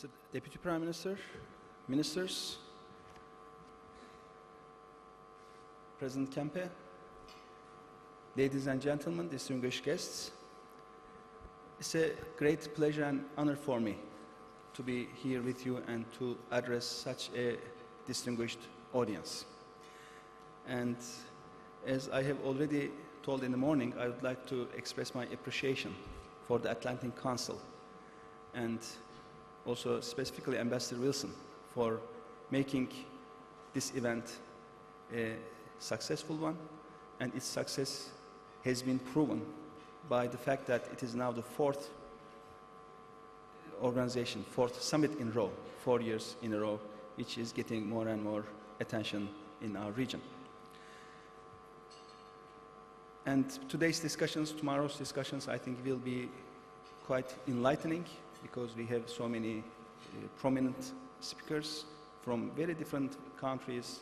Mr. Deputy Prime Minister, Ministers, President Kempe, ladies and gentlemen, distinguished guests, it's a great pleasure and honor for me to be here with you and to address such a distinguished audience. And as I have already told in the morning, I would like to express my appreciation for the Atlantic Council and also specifically Ambassador Wilson for making this event a successful one, and its success has been proven by the fact that it is now the fourth organization, fourth summit in a row, 4 years in a row, which is getting more and more attention in our region. And today's discussions, tomorrow's discussions, I think will be quite enlightening because we have so many prominent speakers from very different countries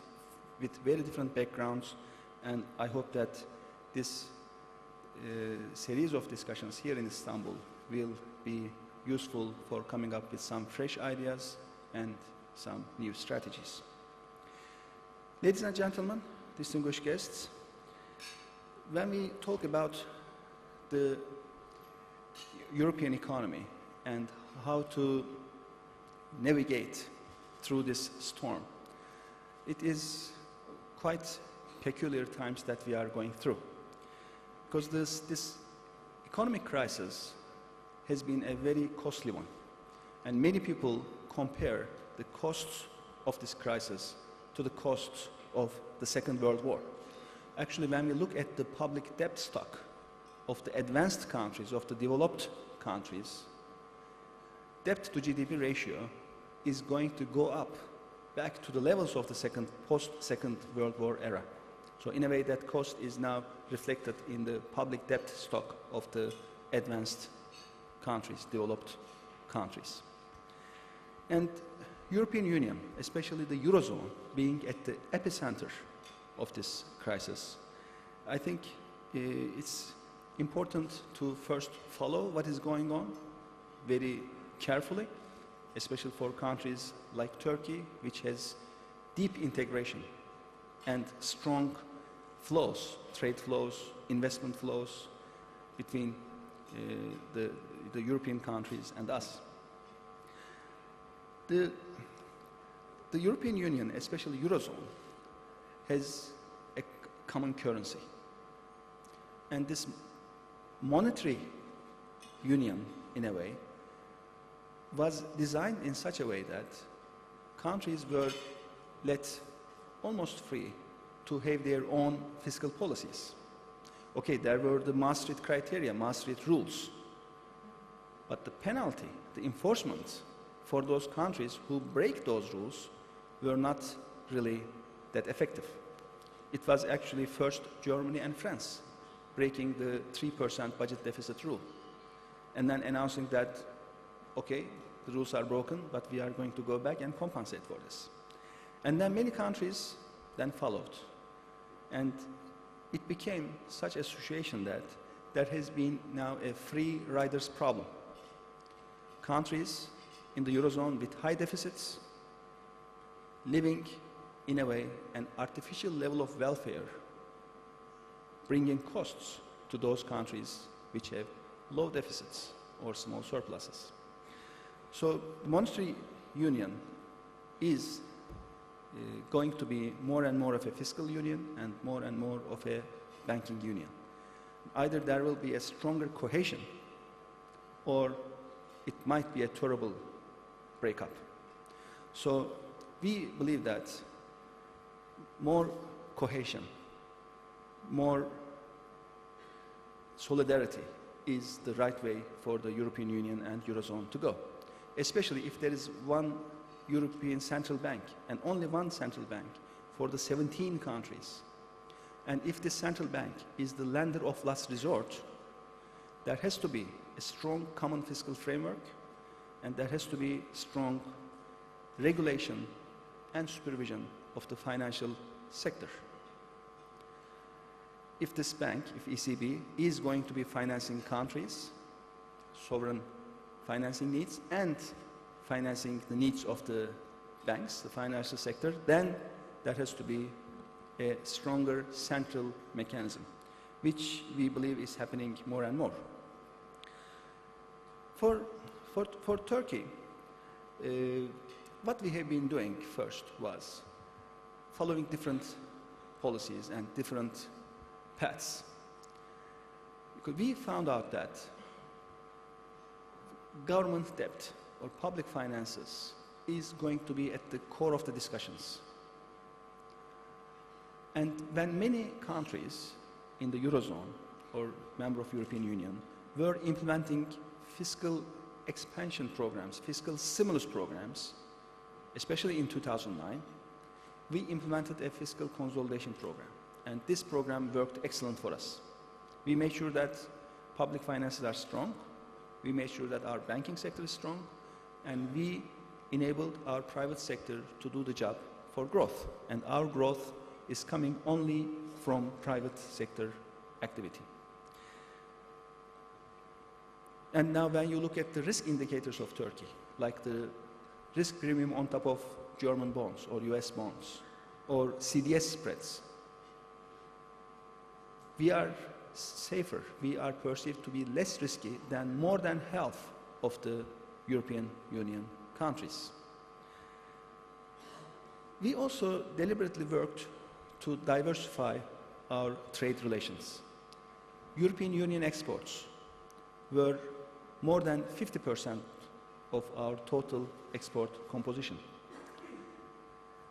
with very different backgrounds, and I hope that this series of discussions here in Istanbul will be useful for coming up with some fresh ideas and some new strategies. Ladies and gentlemen, distinguished guests, when we talk about the European economy and how to navigate through this storm, it is quite peculiar times that we are going through. Because this economic crisis has been a very costly one. And many people compare the costs of this crisis to the costs of the Second World War. Actually, when we look at the public debt stock of the advanced countries, of the developed countries, debt to GDP ratio is going to go up back to the levels of the post-Second World War era. So in a way, that cost is now reflected in the public debt stock of the advanced countries, developed countries. And European Union, especially the Eurozone, being at the epicenter of this crisis, I think it's important to first follow what is going on very carefully, especially for countries like Turkey, which has deep integration and strong flows, trade flows, investment flows between the European countries and us. The European Union, especially Eurozone, has a common currency. And this monetary union, in a way, was designed in such a way that countries were let almost free to have their own fiscal policies. Okay, there were the Maastricht criteria, Maastricht rules, but the penalty, the enforcement for those countries who break those rules were not really that effective. It was actually first Germany and France breaking the 3% budget deficit rule, and then announcing that, okay, the rules are broken, but we are going to go back and compensate for this. And then many countries then followed. And it became such a situation that there has been now a free riders problem. Countries in the Eurozone with high deficits, living in a way an artificial level of welfare, bringing costs to those countries which have low deficits or small surpluses. So monetary union is going to be more and more of a fiscal union and more of a banking union. Either there will be a stronger cohesion or it might be a terrible breakup. So we believe that more cohesion, more solidarity is the right way for the European Union and Eurozone to go, especially if there is one European Central Bank and only one central bank for the 17 countries. And if this central bank is the lender of last resort, there has to be a strong common fiscal framework, and there has to be strong regulation and supervision of the financial sector. If this bank, if ECB, is going to be financing countries, sovereign financing needs, and financing the needs of the banks, the financial sector, then there has to be a stronger central mechanism, which we believe is happening more and more. For Turkey, what we have been doing first was following different policies and different paths. Because we found out that government debt or public finances is going to be at the core of the discussions. And when many countries in the Eurozone or member of European Union were implementing fiscal expansion programs, fiscal stimulus programs, especially in 2009, we implemented a fiscal consolidation program. And this program worked excellent for us. We made sure that public finances are strong, we made sure that our banking sector is strong, and we enabled our private sector to do the job for growth. And our growth is coming only from private sector activity. And now when you look at the risk indicators of Turkey, like the risk premium on top of German bonds or US bonds or CDS spreads, we are safer, we are perceived to be less risky than more than half of the European Union countries. We also deliberately worked to diversify our trade relations. European Union exports were more than 50% of our total export composition.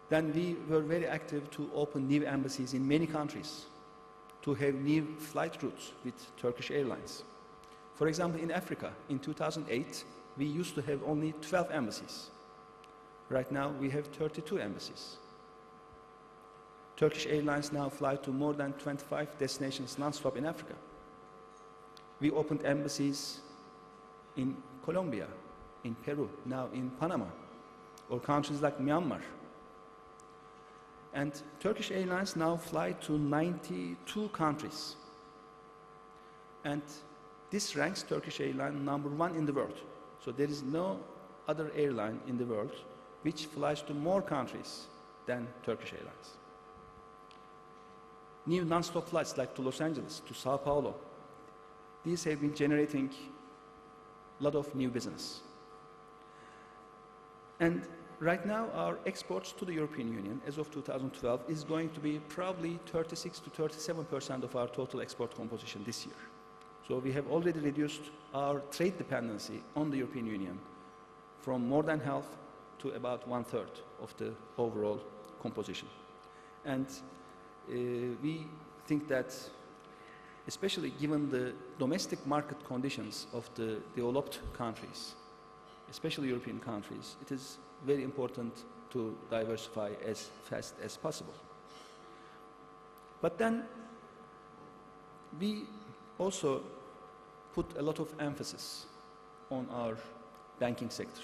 Then we were very active to open new embassies in many countries, to have new flight routes with Turkish Airlines. For example, in Africa, in 2008, we used to have only 12 embassies. Right now, we have 32 embassies. Turkish Airlines now fly to more than 25 destinations non-stop in Africa. We opened embassies in Colombia, in Peru, now in Panama, or countries like Myanmar. And Turkish Airlines now fly to 92 countries. And this ranks Turkish Airlines #1 in the world. So there is no other airline in the world which flies to more countries than Turkish Airlines. New non-stop flights like to Los Angeles, to Sao Paulo, these have been generating a lot of new business. And right now, our exports to the European Union, as of 2012, is going to be probably 36 to 37% of our total export composition this year. So we have already reduced our trade dependency on the European Union from more than half to about 1/3 of the overall composition. And we think that, especially given the domestic market conditions of the developed countries, especially European countries, it is very important to diversify as fast as possible. But then we also put a lot of emphasis on our banking sector.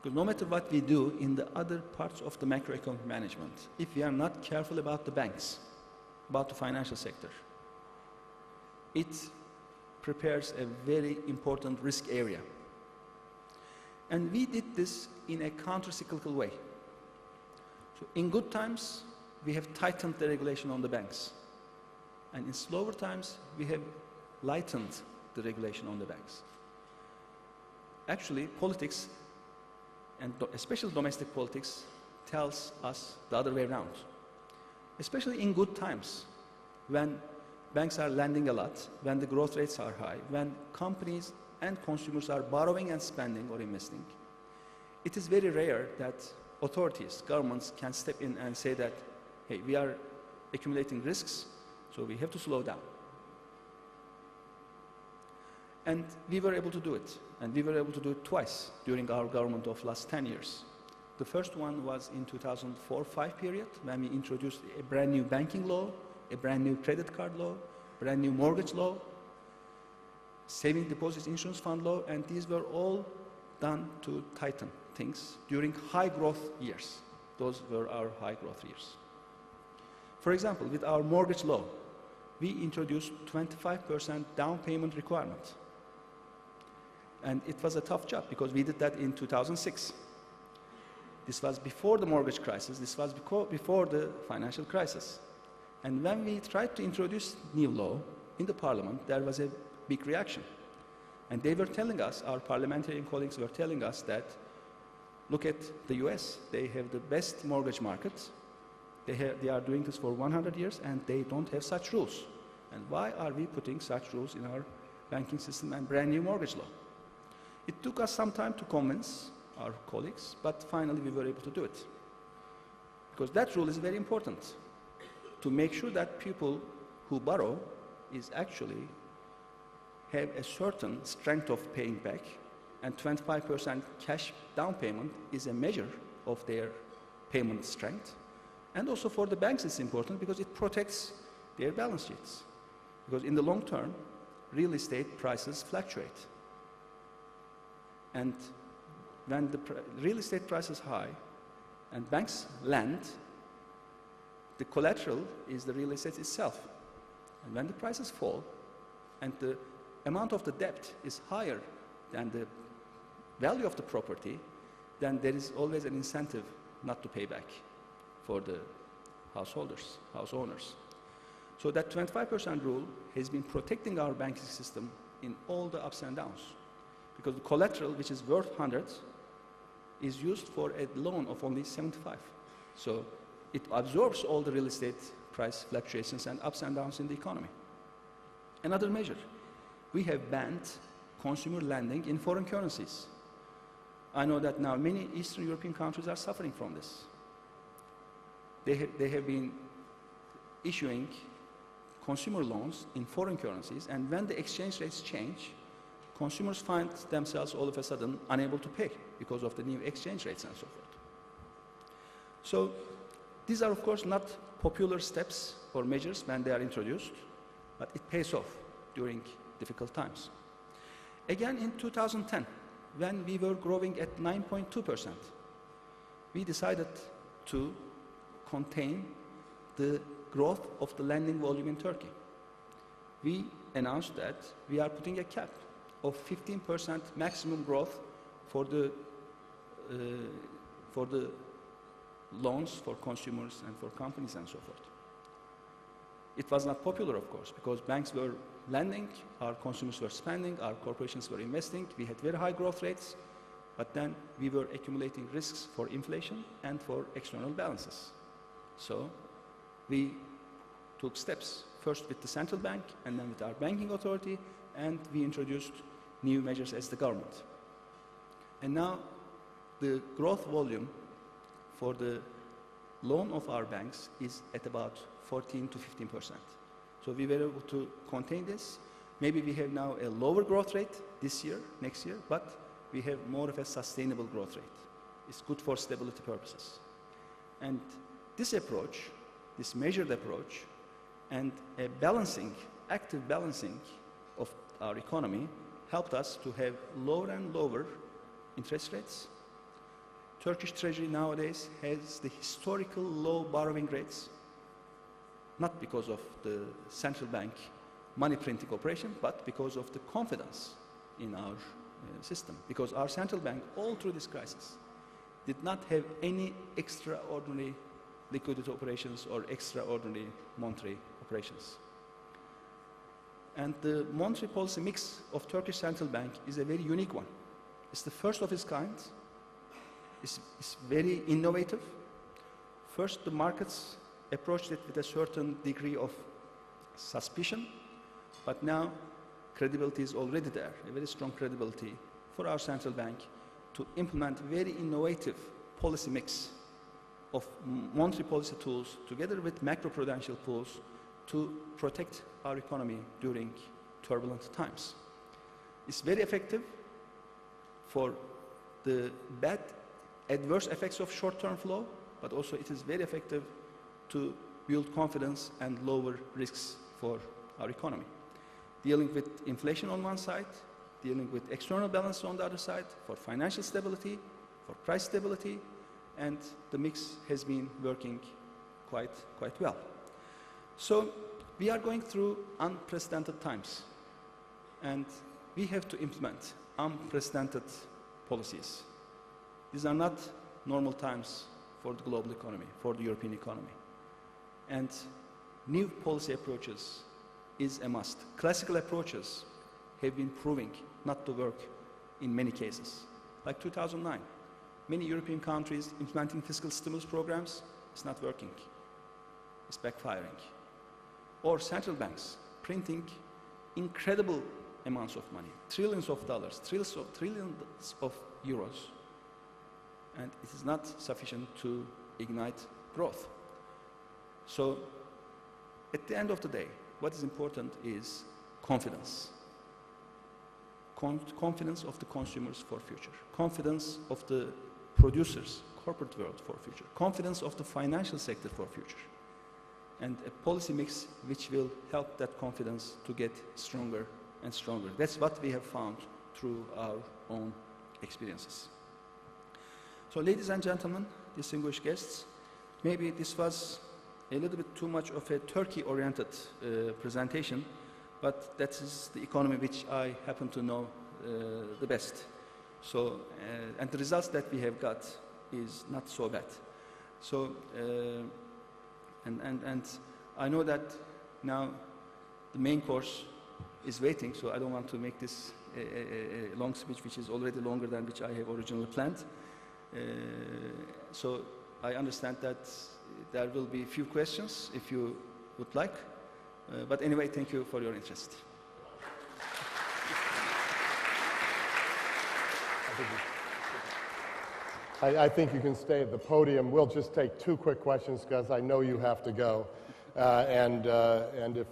Because no matter what we do in the other parts of the macroeconomic management, if we are not careful about the banks, about the financial sector, it prepares a very important risk area. And we did this in a counter-cyclical way. So in good times, we have tightened the regulation on the banks. And in slower times, we have lightened the regulation on the banks. Actually, politics, and especially domestic politics, tells us the other way around. Especially in good times, when banks are lending a lot, when the growth rates are high, when companies and consumers are borrowing and spending or investing, it is very rare that authorities, governments can step in and say that, hey, we are accumulating risks, so we have to slow down. And we were able to do it. And we were able to do it twice during our government of last 10 years. The first one was in 2004-05 period, when we introduced a brand new banking law, a brand new credit card law, brand new mortgage law, saving deposits insurance fund law, and these were all done to tighten things during high growth years. Those were our high growth years. For example, with our mortgage law, we introduced 25% down payment requirement. And it was a tough job because we did that in 2006. This was before the mortgage crisis. This was before the financial crisis. And when we tried to introduce new law in the parliament, there was a big reaction. And they were telling us, our parliamentarian colleagues were telling us that, look at the US, they have the best mortgage markets. They are doing this for 100 years and they don't have such rules. And why are we putting such rules in our banking system and brand new mortgage law? It took us some time to convince our colleagues, but finally we were able to do it. Because that rule is very important, to make sure that people who borrow is actually have a certain strength of paying back, and 25% cash down payment is a measure of their payment strength. And also for the banks it's important because it protects their balance sheets. Because in the long term, real estate prices fluctuate. And when the real estate price is high and banks lend, the collateral is the real estate itself. And when the prices fall and the amount of the debt is higher than the value of the property, then there is always an incentive not to pay back for the house owners. So that 25% rule has been protecting our banking system in all the ups and downs. Because the collateral, which is worth 100, is used for a loan of only 75. So it absorbs all the real estate price fluctuations and ups and downs in the economy. Another measure, we have banned consumer lending in foreign currencies. I know that now many Eastern European countries are suffering from this. They have been issuing consumer loans in foreign currencies, and when the exchange rates change, consumers find themselves all of a sudden unable to pay because of the new exchange rates and so forth. So these are of course not popular steps or measures when they are introduced, but it pays off during difficult times. Again in 2010, when we were growing at 9.2%, we decided to contain the growth of the lending volume in Turkey. We announced that we are putting a cap of 15% maximum growth for the loans for consumers and for companies and so forth. It was not popular, of course, because banks were lending, our consumers were spending, our corporations were investing, we had very high growth rates, but then we were accumulating risks for inflation and for external balances. So we took steps, first with the central bank and then with our banking authority, and we introduced new measures as the government. And now the growth volume for the loan of our banks is at about 14 to 15%. So we were able to contain this. Maybe we have now a lower growth rate this year, next year, but we have more of a sustainable growth rate. It's good for stability purposes. And this approach, this measured approach, and a balancing, active balancing of our economy helped us to have lower and lower interest rates. Turkish Treasury nowadays has the historical low borrowing rates, not because of the central bank money printing operation, but because of the confidence in our system. Because our central bank, all through this crisis, did not have any extraordinary liquidity operations or extraordinary monetary operations. And the monetary policy mix of Turkish Central Bank is a very unique one. It's the first of its kind. It's very innovative. First, the markets approached it with a certain degree of suspicion, but now credibility is already there, a very strong credibility for our central bank to implement very innovative policy mix of monetary policy tools together with macroprudential tools to protect our economy during turbulent times. It's very effective for the bad adverse effects of short-term flow, but also it is very effective to build confidence and lower risks for our economy. Dealing with inflation on one side, dealing with external balance on the other side, for financial stability, for price stability, and the mix has been working quite well. So we are going through unprecedented times, and we have to implement unprecedented policies. These are not normal times for the global economy, for the European economy. And new policy approaches is a must. Classical approaches have been proving not to work in many cases. Like 2009, many European countries implementing fiscal stimulus programs, it's not working. It's backfiring. Or central banks printing incredible amounts of money, trillions of dollars, trillions of euros, and it is not sufficient to ignite growth. So, at the end of the day, what is important is confidence. Confidence of the consumers for future, confidence of the producers, corporate world for future, confidence of the financial sector for future, and a policy mix which will help that confidence to get stronger and stronger. That's what we have found through our own experiences. So, ladies and gentlemen, distinguished guests, maybe this was a little bit too much of a Turkey-oriented presentation, but that is the economy which I happen to know the best. So, and the results that we have got is not so bad. So, and I know that now the main course is waiting, so I don't want to make this a long speech, which is already longer than which I have originally planned. So I understand that there will be a few questions if you would like. But anyway, thank you for your interest. I think you can stay at the podium. We'll just take 2 quick questions because I know you have to go. And if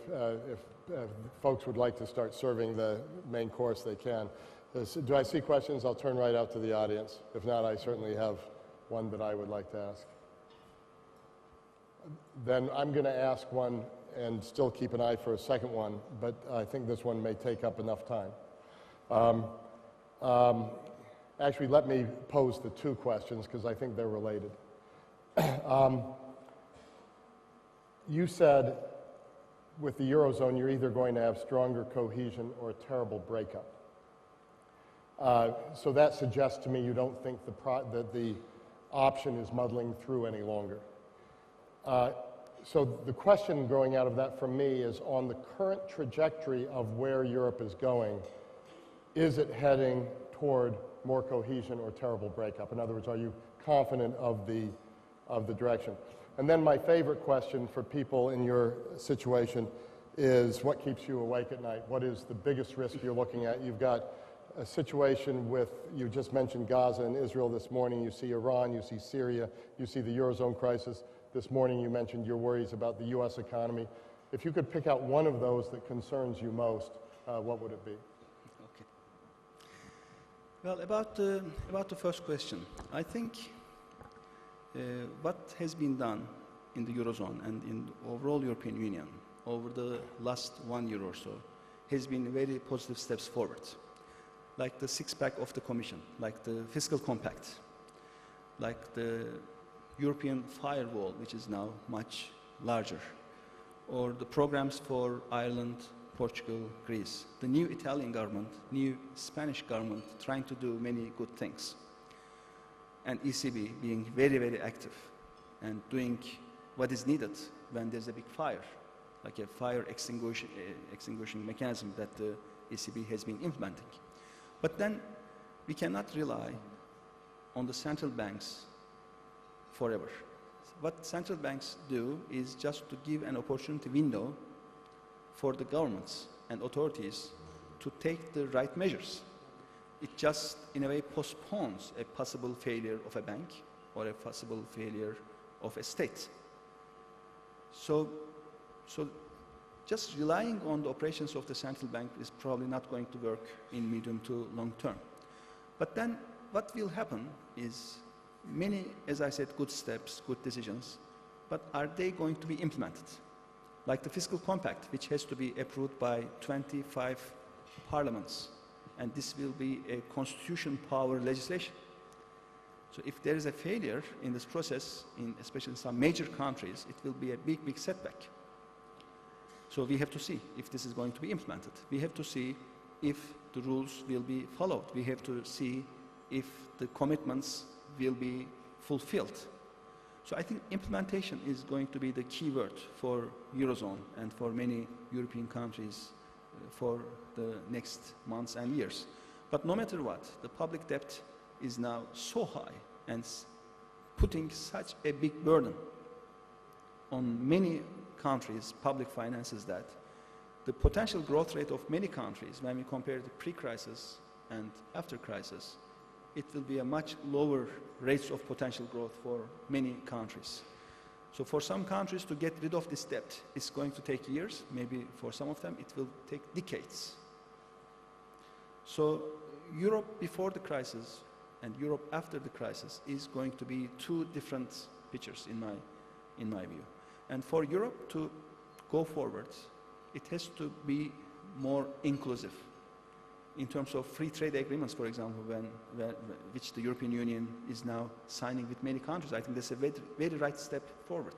folks would like to start serving the main course, they can. Do I see questions? I'll turn right out to the audience. If not, I certainly have one that I would like to ask. Then I'm going to ask one and still keep an eye for a second one, but I think this one may take up enough time. Actually, let me pose the 2 questions because I think they're related. You said with the Eurozone, you're either going to have stronger cohesion or a terrible breakup. So that suggests to me you don't think that the option is muddling through any longer. So the question growing out of that for me is, on the current trajectory of where Europe is going, is it heading toward more cohesion or terrible breakup? In other words, are you confident of the direction? And then my favorite question for people in your situation is, what keeps you awake at night? What is the biggest risk you're looking at? You've got a situation with, you just mentioned Gaza and Israel this morning, you see Iran, you see Syria, you see the Eurozone crisis. This morning you mentioned your worries about the US economy. If you could pick out one of those that concerns you most, what would it be? Okay. Well, about the first question, I think what has been done in the Eurozone and in the overall European Union over the last 1 year or so has been very positive steps forward. Like the 6-pack of the Commission, like the fiscal compact, like the European firewall, which is now much larger, or the programs for Ireland, Portugal, Greece, the new Italian government, new Spanish government trying to do many good things, and ECB being very, very active and doing what is needed when there's a big fire, like a fire extinguishing mechanism that the ECB has been implementing. But then we cannot rely on the central banks forever. What central banks do is just to give an opportunity window for the governments and authorities to take the right measures. It just, in a way, postpones a possible failure of a bank or a possible failure of a state. So just relying on the operations of the central bank is probably not going to work in medium to long term. But then what will happen is many, as I said, good steps, good decisions, but are they going to be implemented? Like the fiscal compact, which has to be approved by 25 parliaments, and this will be a constitution power legislation. So if there is a failure in this process, especially in some major countries, it will be a big, big setback. So we have to see if this is going to be implemented. We have to see if the rules will be followed. We have to see if the commitments will be fulfilled. So I think implementation is going to be the key word for Eurozone and for many European countries for the next months and years. But no matter what, the public debt is now so high and putting such a big burden on many countries' public finances that the potential growth rate of many countries, when we compare the pre-crisis and after crisis, it will be a much lower rates of potential growth for many countries. So for some countries to get rid of this debt, it's going to take years. Maybe for some of them, it will take decades. So Europe before the crisis and Europe after the crisis is going to be two different pictures in my view. And for Europe to go forward, it has to be more inclusive in terms of free trade agreements, for example, which the European Union is now signing with many countries. I think that's a very, very right step forward.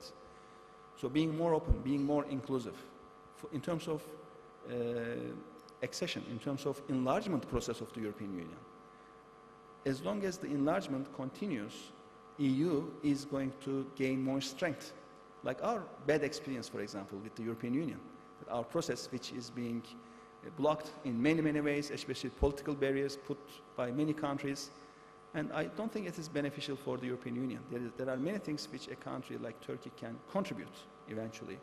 So being more open, being more inclusive. In terms of accession, in terms of enlargement process of the European Union, as long as the enlargement continues, EU is going to gain more strength. Like our bad experience, for example, with the European Union. That our process, which is being blocked in many, many ways, especially political barriers put by many countries. And I don't think it is beneficial for the European Union. There are many things which a country like Turkey can contribute eventually,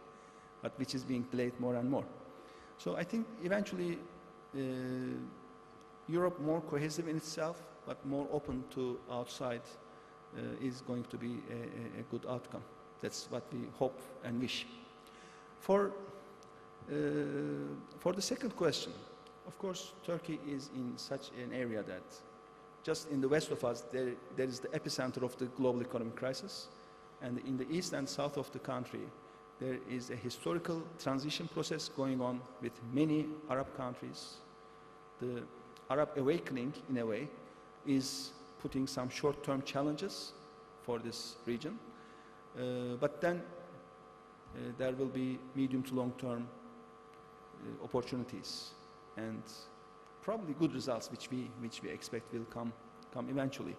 but which is being delayed more and more. So I think eventually Europe more cohesive in itself, but more open to outside is going to be a good outcome. That's what we hope and wish. For the second question, of course, Turkey is in such an area that just in the west of us, there is the epicenter of the global economic crisis. And in the east and south of the country, there is a historical transition process going on with many Arab countries. The Arab awakening, in a way, is putting some short-term challenges for this region. But then there will be medium to long-term opportunities and probably good results which we expect will come eventually.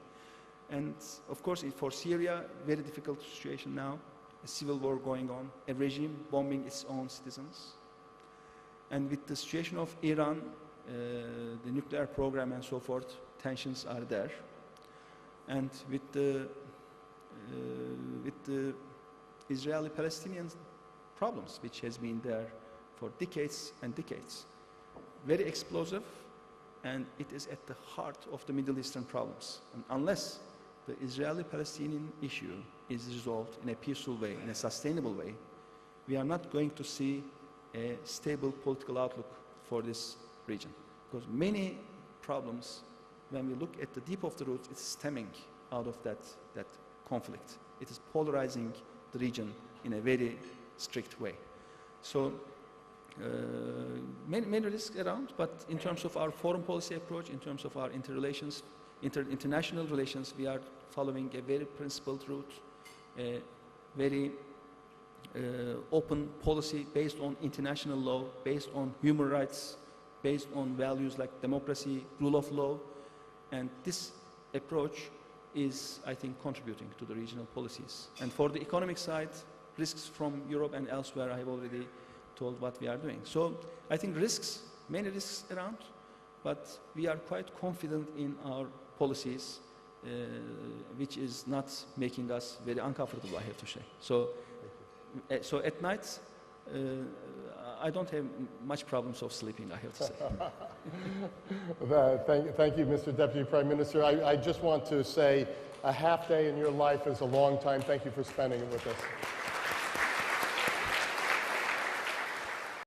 And of course, for Syria, very difficult situation now, a civil war going on, a regime bombing its own citizens. And with the situation of Iran, the nuclear program and so forth, tensions are there. And with the Israeli-Palestinian problems, which has been there for decades and decades, very explosive, and it is at the heart of the Middle Eastern problems. And unless the Israeli-Palestinian issue is resolved in a peaceful way, in a sustainable way, we are not going to see a stable political outlook for this region. Because many problems, when we look at the deep of the roots, it's stemming out of that conflict. It is polarizing the region in a very strict way. So many risks around, but in terms of our foreign policy approach, in terms of our international relations, we are following a very principled route, a very open policy based on international law, based on human rights, based on values like democracy, rule of law, and this approach is, I think, contributing to the regional policies. And for the economic side, risks from Europe and elsewhere, I have already told what we are doing. So I think risks, many risks around, but we are quite confident in our policies, which is not making us very uncomfortable, I have to say. So at night, I don't have much problems of sleeping, I have to say. Thank you, Mr. Deputy Prime Minister. I just want to say a half day in your life is a long time. Thank you for spending it with us.